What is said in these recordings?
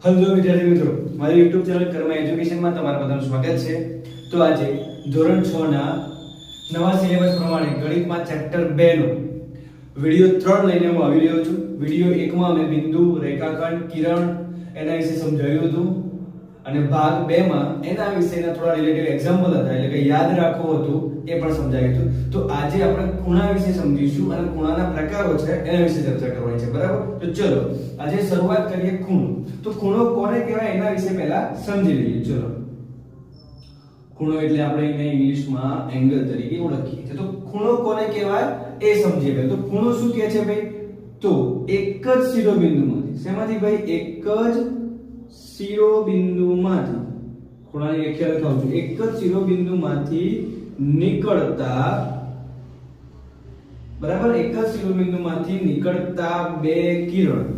Hello વિદ્યાર્થી મિત્રો, મારી YouTube ચેનલ કર્મા એજ્યુકેશનમાં તમારું બધાનું સ્વાગત છે. તો આજે ધોરણ 6 ના નવા સિલેબસ પ્રમાણે ગણિતમાં ચેપ્ટર 2 નો વિડિયો 3 લઈને હું આવી રહ્યો છું. વિડિયો 1 માં અમે બિંદુ, રેખાખંડ, કિરણ એના વિશે સમજાવ્યું હતું અને ભાગ 2 માં એના વિશેના થોડા રિલેટિવ એક્ઝામ્પલ હતા, એટલે કે યાદ રાખવું હતું, એ પણ સમજાવ્યું હતું. તો આજે આપણે ખૂણા વિશે સમજીશું અને ખૂણાના પ્રકારો છે એના વિશે ચર્ચા કરવાની છે, બરાબર? તો ચલો આજે શરૂઆત કરીએ ખૂણો. તો ખૂણો કોને કહેવાય એના વિશે પહેલા સમજી લઈએ. ચલો, ખૂણો એટલે આપણે એને ઇંગ્લિશમાં એંગલ તરીકે ઓળખીએ છીએ. તો ખૂણો કોને કહેવાય એ સમજીએ પહેલા. તો ખૂણો શું કહે છે ભાઈ? તો એક જ શિરોબિંદુમાંથી, શેમાંથી ભાઈ? એક જ શિરોબિંદુમાંથી, ખૂણાની વ્યાખ્યા લખાવું છું, એક જ શિરોબિંદુમાંથી નીકળતા, બરાબર, એક જ શિરોબિંદુમાંથી નીકળતા બે કિરણ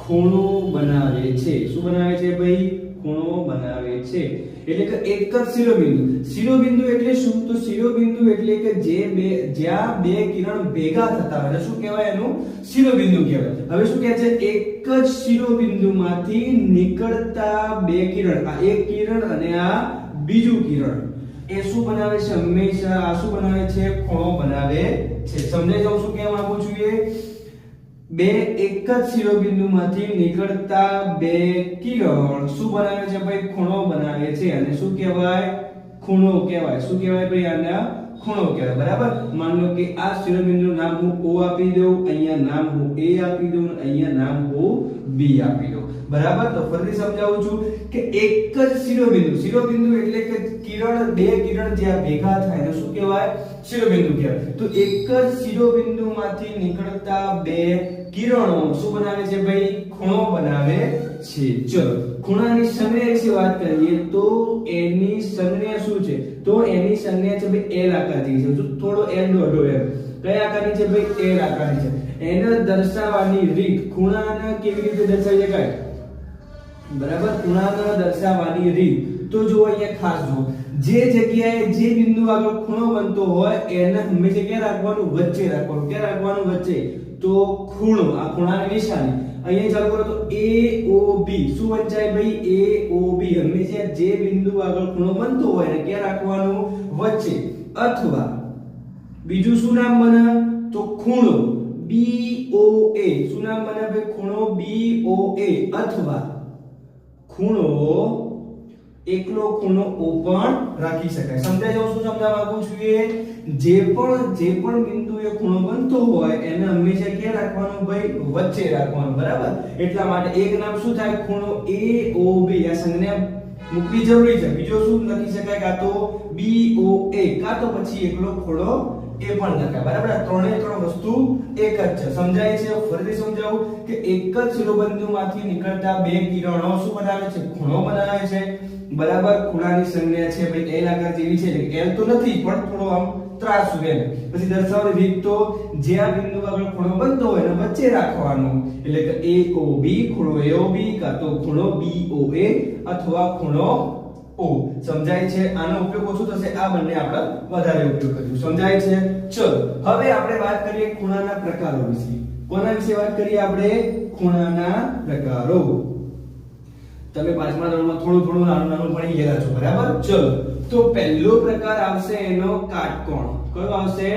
ખૂણો બનાવે છે. શું બનાવે છે ભાઈ? ખૂણો બનાવે છે. એટલે કે એક જ શિરોબિંદુ. શિરોબિંદુ એટલે શું? તો શિરોબિંદુ એટલે કે જ્યાં બે કિરણ ભેગા થતા હોય, શું કહેવાય? એનું શિરોબિંદુ કહેવાય. હવે શું કહે છે? એક જ શિરોબિંદુમાંથી નીકળતા બે કિરણ, આ એક કિરણ અને આ બીજું કિરણ, એ શું બનાવે છે? હંમેશા આ શું બનાવે છે? ખૂણો બનાવે છે. સમજાઈ જાવ શું કહેવા માંગુ છું? બે એક જ શિરોબિંદુમાંથી નીકળતા બે કિરણ શું બનાવે છે ભાઈ? ખૂણો બનાવે છે. અને શું કહેવાય? ખૂણો કહેવાય. શું કહેવાય ભાઈ? આને ખૂણો કહેવાય, બરાબર? માન લો કે આ શિરોબિંદુનું નામ હું O આપી દઉં, અહીંયા નામ હું A આપી દઉં, અહીંયા નામ હું B આપી દઉં, બરાબર? તો ફરીથી સમજાવું છું કે એક જ શિરોબિંદુ, શિરોબિંદુ એટલે કે કિરણ, બે કિરણ જ્યાં ભેગા થાય એને શું કહેવાય? શિરોબિંદુ કહેવાય. તો એક જ શિરોબિંદુમાંથી નીકળતા બે કિરણો શું બનાવે છે ભાઈ? ખૂણો બનાવે છે. ચલો, ખૂણાની સંજ્ઞા વિશે વાત કરીએ તો એની સંજ્ઞા શું છે? તો એની સંજ્ઞા છે ભાઈ L આકારની છે. થોડો L દોડો એમ. કયા આકારની છે ભાઈ? L આકારની છે. એને દર્શાવવાની રીત, ખૂણાને કેવી રીતે દર્શાવી શકાય? બરાબર, ખૂણાને દર્શાવવાની રીત તો જો અહીંયા ખાસ જો, જે જગ્યાએ જે બિંદુ આગળ ખૂણો બનતો હોય એને હંમેશા ક્યાં રાખવાનું? વચ્ચે રાખવાનું. ક્યાં રાખવાનું? વચ્ચે. તો ખૂણો, આ ખૂણાની નિશાની અહીંયા ચાલુ કરો તો AOB શું વંચાય ભાઈ? AOB. હંમેશા જે બિંદુ આગળ ખૂણો બનતો હોય એને ક્યાં રાખવાનું? વચ્ચે. અથવા બીજું શું નામ બને? તો ખૂણો BOA. શું નામ બને ભાઈ? ખૂણો BOA. અથવા ખૂણો એકલો ખૂણો O પણ રાખી શકાય. સમજાઈ જાવ શું સમજાવવા માંગુ છું? જે પણ બિંદુ એ ખૂણો બનતો હોય એને હંમેશા ક્યાં રાખવાનું ભાઈ? વચ્ચે રાખવાનું, બરાબર? એટલા માટે એક નામ શું થાય? ખૂણો AOB. આ સંજ્ઞા મૂકવી જરૂરી છે. બીજો શું લખી શકાય? કાં તો BOA, કાં તો પછી એકલો ખૂણો એ પણ લખાય, બરાબર? આ ત્રણ વસ્તુ એક જ છે. સમજાય છે? ફરીથી સમજાવું કે એક જ શિરોબિંદુમાંથી નીકળતા બે કિરણો શું બનાવે છે? ખૂણો બનાવે છે, બરાબર? ખૂણાની સંજ્ઞા છે ભાઈ L આકાર જેવી છે. એટલે L તો નથી પણ થોડો આમ ત્રાસુ એમ. પછી દર્શાવવાની રીત તો જ્યાં બિંદુ આગળ ખૂણો બનતો હોય એને વચ્ચે રાખવાનો, એટલે કે AOB, ખૂણો AOB, કાં તો ખૂણો BOA અથવા ખૂણો O. સમજાય છે? આનો ઉપયોગ ઓછો થશે, આ બંને આપણે વધારે ઉપયોગ કરીશું. સમજાય છે? ચલો, હવે આપણે વાત કરીએ ખૂણાના પ્રકારો વિશે. કોના વિશે વાત કરીએ આપણે? ખૂણાના પ્રકારો. તમે પાંચમા ધોરણમાં થોડું નાનું ભણી ગયા છો, બરાબર? ચલો, તો પહેલો પ્રકાર આવશે એનો કાટકોણ. કયો આવશે?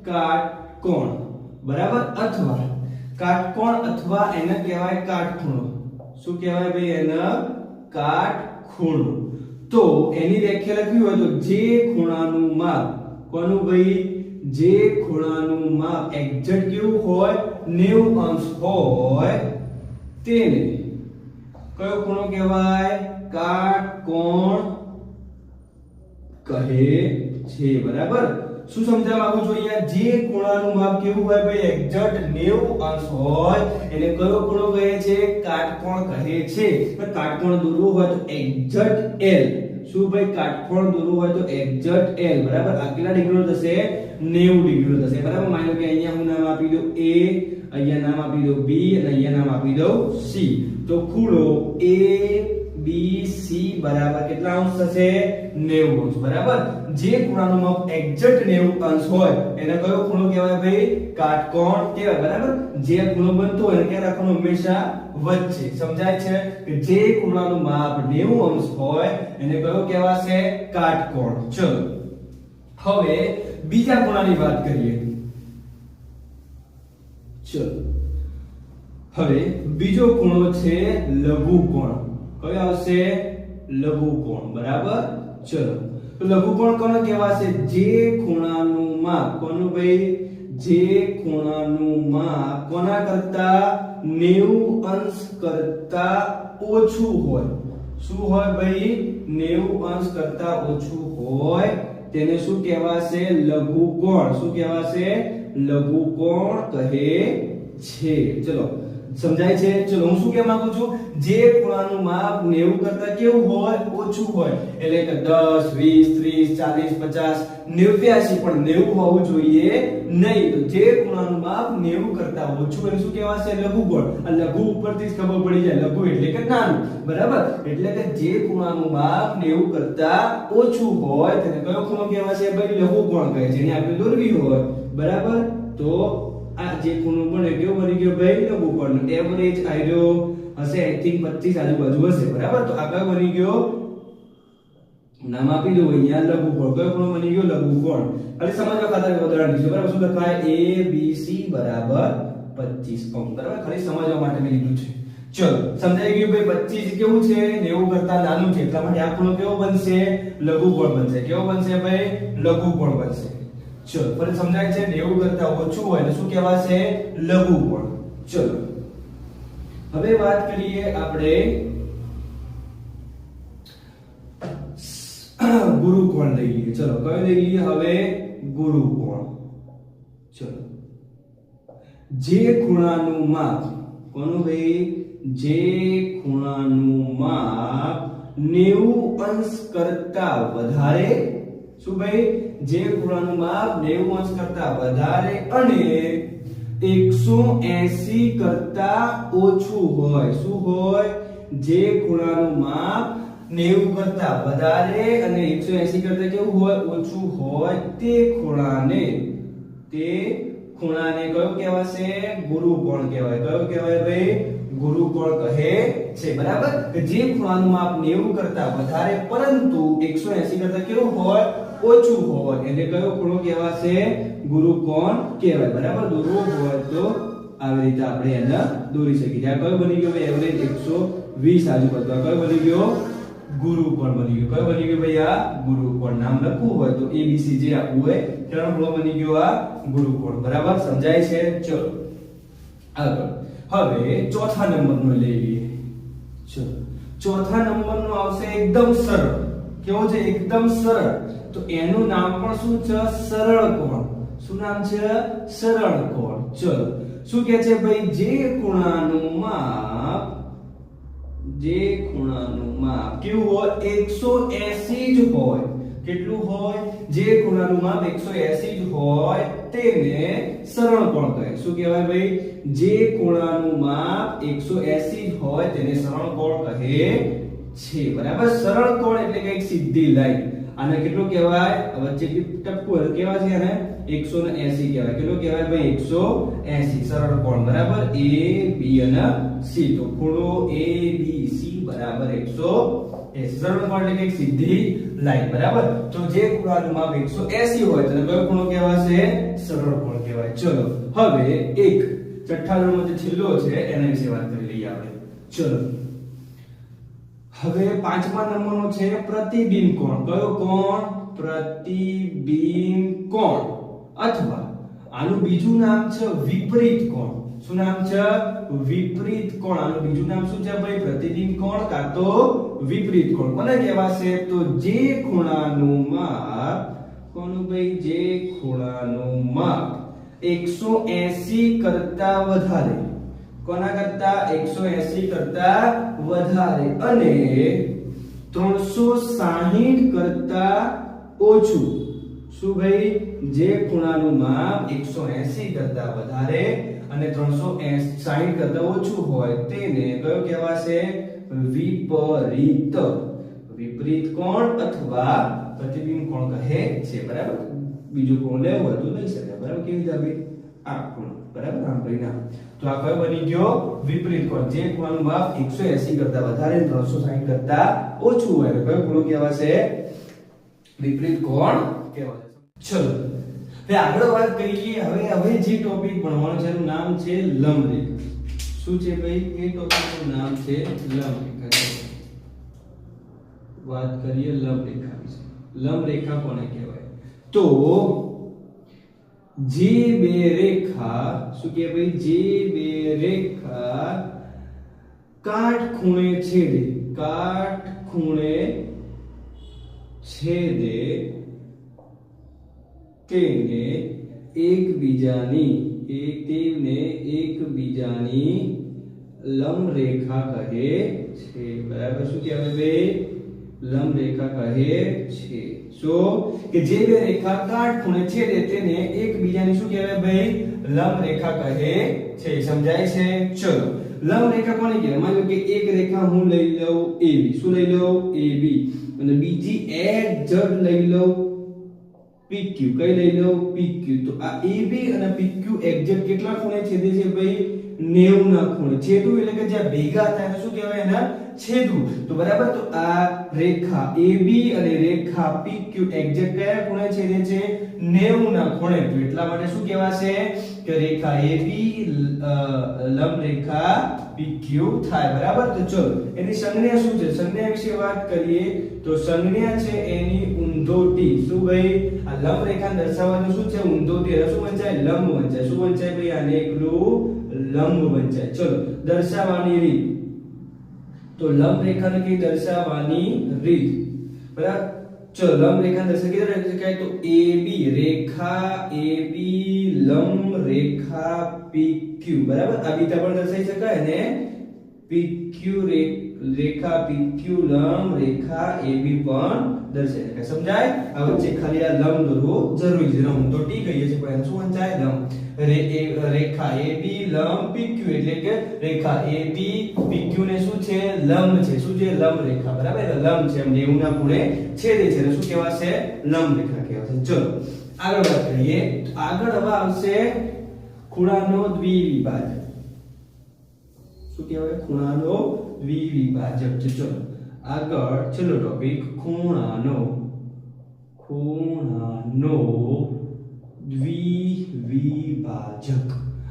કાટકોણ, બરાબર? અથવા કાટકોણ અથવા એને કહેવાય કાટખૂણો. શું કહેવાય ભાઈ? એને કાટખૂણો. તો એની વ્યાખ્યા લખવી હોય તો જે ખૂણાનું માપ, કોનું ભાઈ? જે ખૂણાનું માપ એક્ઝેક્ટ કેવું હોય? 90 અંશ હોય તેને કયો ખૂણો કહેવાય? કાટકોણ કહે છે, બરાબર? શું સમજાવવા માંગુ છું અહીંયા? જે ખૂણાનું માપ કેવું હોય ભાઈ? એક્ઝેક્ટ 90 અંશ હોય એને કયો ખૂણો કહે છે? કાટકોણ કહે છે. પણ કાટકોણ દોરવું હોય તો એક્ઝેક્ટ L. શું ભાઈ? કાટકોણ દોરવું હોય તો એક્ઝેક્ટ L, બરાબર? આ કેટલા ડિગ્રીનો થશે? 90 ડિગ્રીનો થશે, બરાબર? માની લો કે અહીંયા હું નામ આપી દઉં A, અહીંયા નામ આપી દઉં B અને અહીંયા નામ આપી દઉં C. તો ખૂણો BC બરાબર કેટલા અંશ થશે 90 અંશ બરાબર જે ખૂણાનું માપ એક્ઝેક્ટ 90 અંશ હોય એને કયો ખૂણો કહેવાય ભાઈ કાટકોણ કહેવાય બરાબર જે ખૂણો બનતો હોય એને ક્યાં રાખવાનો હંમેશા વચ્ચે સમજાય છે કે જે ખૂણાનું માપ 90 અંશ હોય એને કયો કહેવાશે કાટકોણ ચલો હવે બીજા ખૂણાની વાત કરીએ ચલો હવે બીજો ખૂણો છે લઘુકોણ કયો આવશે લઘુકોણ બરાબર ચલો તો લઘુકોણ કોને કહેવાશે જે ખૂણાનું માપ કોનું ભાઈ જે ખૂણાનું માપ કોના કરતા 90 અંશ કરતા ઓછું હોય શું હોય ભાઈ 90 અંશ કરતા ઓછું હોય તેને શું કહેવાશે લઘુકોણ શું કહેવાશે લઘુકોણ કહે છે ચલો સમજાય છે ચલો હું શું કહેવા માંગુ છું જે ખૂણાનું માપ 90 કરતા કેવું હોય ઓછું હોય એટલે કે 10 20 30 40 50 89 પણ 90 હોવું જોઈએ નહીં તો જે ખૂણાનું માપ 90 કરતા ઓછું એને શું કહેવાશે લઘુકોણ આ લઘુ ઉપરથી જ ખબર પડી જાય લઘુ એટલે કે નાનું બરાબર એટલે કે જે ખૂણાનું માપ 90 કરતા ઓછું હોય તેને કયો ખૂણો કહેવાશે ભાઈ લઘુકોણ કહે છે જેને આપણે દોરવી હોય બરાબર તો આ જે ખૂણો બને કેવો બની ગયો ભાઈ લઘુકોણ એવરેજ આયરો હશે આઈ થિંક 25 આજુબાજુ હશે બરાબર તો આ કયો બની ગયો નામ આપી દો અહીંયા લઘુકોણ કયો ખૂણો બની ગયો લઘુકોણ ખાલી સમજવા ખાતર ઉદાહરણ દીધું બરાબર શું લખાય ABC બરાબર 25 અંશ બરાબર ખાલી સમજવા માટે મેં લીધું છે ચલો સમજાઈ ગયું ભાઈ 25 કેવું છે 90 કરતા નાનું છે એટલા માટે આ ખૂણો કેવો બનશે લઘુકોણ બનશે કેવો બનશે ભાઈ લઘુકોણ બનશે ચલો ફરી સમજાય છે 90 કરતા ઓછું હોય તો શું કહેવાશે લઘુકોણ ચલો હવે વાત કરીએ આપણે ગુરુકોણ લઈ લઈએ ચલો કયો લઈ લઈએ હવે ગુરુકોણ ચલો જે ખૂણાનું માપ કોનું ભાઈ જે ખૂણાનું માપ 90 અંશ કરતા વધારે શું ભાઈ જે ખૂણાનું માપ 90 અંશ કરતા વધારે અને 180 કરતા ઓછું હોય શું હોય જે ખૂણાનું માપ 90 કરતા વધારે અને 180 કરતા કેવું હોય ઓછું હોય તે ખૂણાને કયો કહેવાશે ગુરુકોણ કહેવાય કયો કહેવાય ભાઈ ગુરુકોણ કહે છે બરાબર કે જે ખૂણાનું માપ 90 કરતા વધારે પરંતુ 180 કરતા કેવું હોય ઓછું હોય એટલે કયો ખૂણો કહેવાશે ગુરુકોણ કહેવાય બરાબર દોરવો હોય તો આવી રીતે આપણે એને દોરી શકીએ આ કયો બની ગયો ભાઈ એવરેજ 120 આજુબાજુ આ કયો બની ગયો ગુરુકોણ બની ગયો કયો બની ગયો ભાઈ આ ગુરુકોણ નામ લખવું હોય તો ABC જે આપવું હોય તેનો ખૂણો બની ગયો આ ગુરુકોણ બરાબર સમજાય છે ચલો આગળ હવે ચોથા નંબરનો લઈ લઈએ ચલો ચોથા નંબરનો આવશે એકદમ સરળ કેવો છે એકદમ સરળ તો એનું નામ પણ શું છે સરળ કોણ શું નામ છે સરળ કોણ ચલો શું કહે છે ભાઈ જે ખૂણાનું માપ કેવું હોય 180 જ હોય કેટલું હોય જે ખૂણાનું માપ 180 જ હોય તેને સરળ કોણ કહે શું કહેવાય ભાઈ જે ખૂણાનું માપ 180 જ હોય તેને સરળ કોણ કહે છે બરાબર સરળ કોણ એટલે કે એક સીધી લાઈન આને કેટલું કહેવાય વચ્ચે ટપકું કેવા છે આને 180 કહેવાય કેટલું કહેવાય ભાઈ 180 સરળ કોણ બરાબર A B અને C તો ખૂણો ABC બરાબર 180 સરળ કોણ એટલે કે એક સીધી લાઈન બરાબર તો જે ખૂણાનું માપ 180 હોય તેને કયો ખૂણો કહેવાશે સરળ કોણ કહેવાય ચલો હવે એક છઠ્ઠા નંબરનો જે છેલ્લો છે એના વિશે વાત કરી લઈએ આપણે ચલો હવે પાંચમા નંબરનો છે પ્રતિબિંબ કોણ કયો કોણ પ્રતિબિંબ કોણ અથવા આનું બીજું નામ છે વિપરીત કોણ શું નામ છે વિપરીત કોણ આનું બીજું નામ શું છે ભાઈ પ્રતિબિંબ કોણ કાં તો વિપરીત કોણ કોને કહેવાશે તો જે ખૂણાનું માપ કોનું ભાઈ જે ખૂણાનું માપ 180 કરતા વધારે કોના કરતા 180 કરતા વધારે અને 360 કરતા ઓછું શું ભાઈ જે ખૂણાનું માપ 180 કરતા વધારે અને 360 કરતા ઓછું હોય તેને કયો કહેવાશે? વિપરીત. વિપરીત કોણ અથવા પ્રતિબિંબ કોણ કહે છે, બરાબર? બીજું કોણ લેવું હોય તો લઈ શકાય, બરાબર? કેવી રીતે ભાઈ? આ કોણ, બરાબર? આમ પરિણામ. તો આ કયો બની ગયો? વિપરીત કોણ. જે ખૂણાનું માપ 180 કરતા વધારે 360 કરતા ઓછું હોય તો કયો ખૂણો કહેવાશે? વિપરીત કોણ કહેવાશે. ચલો હવે આગળ વાત કરીએ. હવે જે ટોપિક ભણવાનો છે એનું નામ છે લંબરેખા. શું છે ભાઈ? એ ટોપિકનું નામ છે લંબરેખા. વાત કરીએ લંબરેખા વિશે. લંબરેખા કોને કહેવાય? તો જે બે રેખા, શું કે ભાઈ? જે બે રેખા કાટખૂણે છેદે, કાટખૂણે છેદે તેને એકબીજાની લંબ રેખા કહે છે, બરાબર? શું કહેવાય ભાઈ? લંબ રેખા કહે છે. શું કે જે બે રેખા કાટખૂણે છેદે તેને એકબીજાની શું કહેવાય ભાઈ? લંબ રેખા કહે છે. સમજાય છે? ચલો લંબ રેખા કોને કહેવાય? માનો કે એક રેખા હું લઈ લઉં AB. શું લઈ લઉં? AB. અને બીજી એક્ઝેક્ટ લઈ લઉં PQ. કઈ લઈ લઉં? PQ. તો આ AB અને PQ એક્ઝેક્ટ કેટલા ખૂણે છેદે છે ભાઈ? 90 ના ખૂણે. છેદવું એટલે કે જ્યાં ભેગા થાય તો શું કહેવાય? એના છેદવું. તો બરાબર, તો આ રેખા AB અને રેખા PQ એક્ઝેક્ટ કયા ખૂણે છેદે છે? 90 ના ખૂણે. તો એટલા માટે શું કહેવાશે? કે રેખા AB લંબ રેખા PQ થાય, બરાબર? તો ચલો એની સંજ્ઞા શું છે? સંજ્ઞા વિશે વાત કરીએ તો સંજ્ઞા છે એની ઊંધોટી. શું ભાઈ? આ લંબ રેખા દર્શાવવાનું શું છે? ઊંધોટી. એટલે શું વંચાય? લંબ વંચાય. શું વંચાય ભાઈ? આને એકલું લંબ વંચાય. ચલો દર્શાવવાની રીત. તો લંબ રેખાને કઈ દર્શાવવાની રીત, બરાબર? ચલો લંબ રેખા દર્શાવી કેવી રીતે? તો AB રેખા AB લંબ રેખા PQ, બરાબર? આ બીટા પણ દર્શાવી શકાય ને PQ રેખા PQ લંબ રેખા AB પણ દર્શાવી શકાય. સમજાય? આ વચ્ચે ખાલી આ લંબ દોરવો જરૂરી છે. લંબ તો ટી કહીએ છીએ પણ શું વંચાય? લંબ. રેખા AB લંબ PQ એટલે કે રેખા AB PQ ને શું છે? લંબ છે. શું છે? લંબ રેખા, બરાબર? લંબ છે, 90 ના ખૂણે છેદે છે. એટલે શું કહેવાશે? લંબ રેખા કહેવાશે. ચલો આગળ વાત કરીએ. આગળ હવે આવશે ખૂણાનો દ્વિવિભાજક. શું કહેવાય? ખૂણાનો દ્વિવિભાજક. ચલો આગળ છેલ્લો ટોપિક ખૂણાનો દ્વિવિભાજક.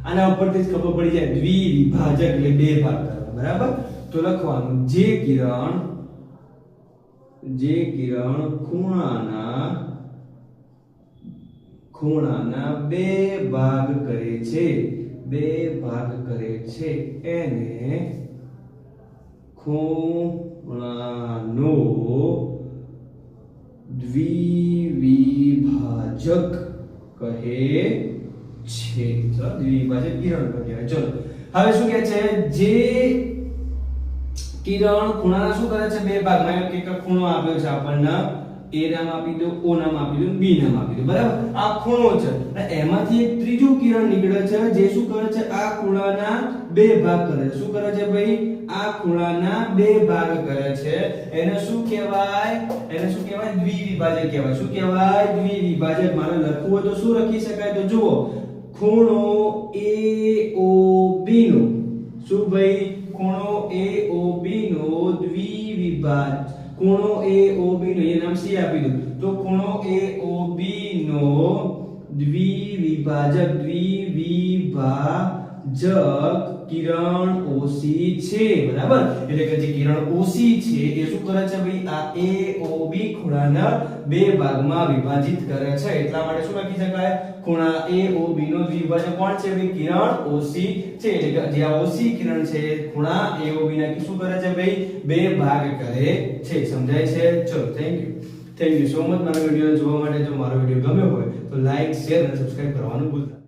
આના ઉપરથી જ ખબર પડી જાય દ્વિવિભાજક એટલે બે ભાગ કરવા, બરાબર? તો લખવાનું જે કિરણ ખૂણાના બે ભાગ કરે છે એને ખૂણાનો દ્વિવિભાજક કહે છે. દ્વિવિભાજક કિરણ કહેવાય. ચલો હવે શું કહે છે? જે કિરણ ખૂણાના શું કરે છે? બે ભાગમાં. એક ખૂણો આપ્યો છે આપણને, A નામ આપી દો, O નામ આપી દો, B નામ આપી દો, બરાબર? આ ખૂણો છે અને એમાંથી એક ત્રીજું કિરણ નીકળે છે જે શું કરે છે? આ ખૂણાના બે ભાગ કરે છે. શું કરે છે ભાઈ? આ ખૂણાના બે ભાગ કરે છે. એને શું કહેવાય? દ્વિવિભાજક કહેવાય. શું કહેવાય? દ્વિવિભાજક. મારે લખવું હોય તો શું લખી શકાય? તો જુઓ ખૂણો AOB નો શું ભાઈ? ખૂણો AOB નો દ્વિવિભાજક. ખૂણો AOB નો એ નામ C આપી દો. તો ખૂણો AOB નો દ્વિવિભાજક કિરણ OC છે, બરાબર? એટલે કે જે કિરણ OC છે એ શું કરે છે ભાઈ? આ AOB ખૂણાના બે ભાગમાં વિભાજિત કરે છે. એટલા માટે શું લખી શકાય? ખૂણા AOB નો દ્વિભાજક કોણ છે ભાઈ? કિરણ OC છે. એટલે કે જે આ OC કિરણ છે ખૂણા AOB ના શું કરે છે ભાઈ? બે ભાગ કરે છે. સમજાય છે? ચલો થેન્ક યુ સો મચ મારા વિડિયો જોવા માટે. જો મારો વિડિયો ગમ્યો હોય તો લાઈક, શેર અને સબસ્ક્રાઇબ કરવાનું ભૂલતા